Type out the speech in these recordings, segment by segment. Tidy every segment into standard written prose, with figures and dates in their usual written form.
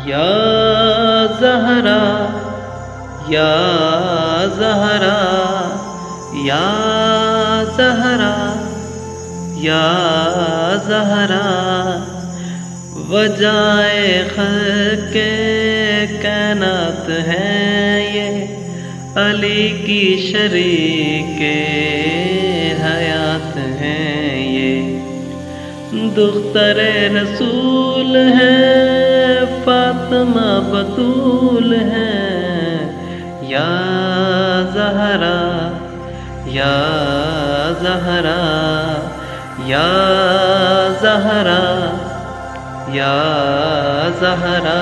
یا زہرا یا زہرا یا زہرا یا زہرا وجائے خلق کائنات ہیں یہ علی کی شریک حیات ہیں یہ دختر رسول ہے فاطمہ بطول ہے یا زہرا یا زہرا یا زہرا یا زہرا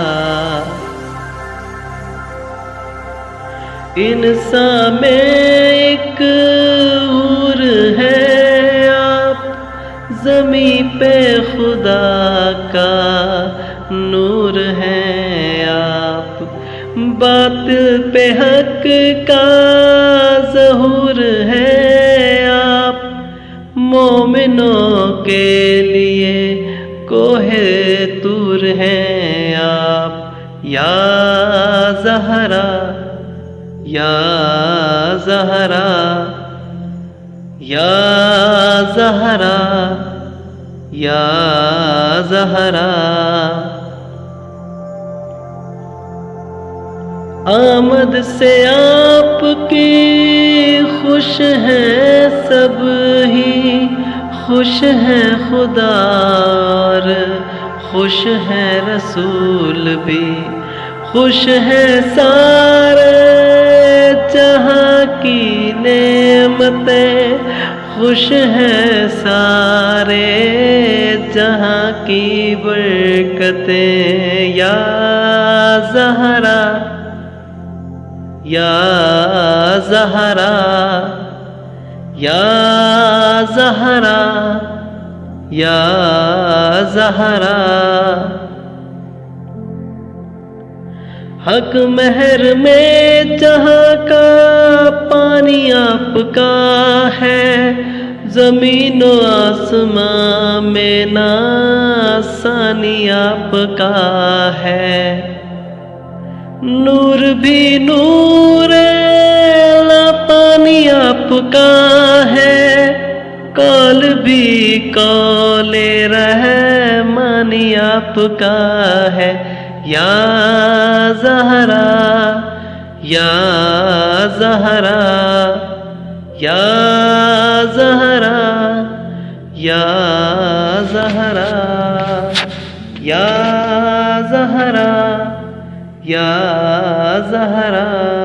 انسان میں ایک حور ہے آپ زمین پہ خدا کا نور ہے آپ باطل پہ حق کا ظہور ہے آپ مومنوں کے لیے کوہ طور ہیں آپ یا زہرا یا زہرا یا زہرا یا زہرا آمد سے آپ کی خوش ہیں سب ہی خوش ہیں خدا اور خوش ہیں رسول بھی خوش ہیں سارے جہاں کی نعمتیں خوش ہیں سارے جہاں کی برکتیں یا زہرا یا زہرا یا زہرا یا زہرا حق مہر میں جہاں کا پانی آپ کا ہے زمین و آسمان میں ناسانی آپ کا ہے نور بھی نور پانی آپ کا ہے قول بھی قول رحمانی آپ کا ہے یا زہرا یا زہرا یا زہرا یا زہرا یا زہرا یا زہرا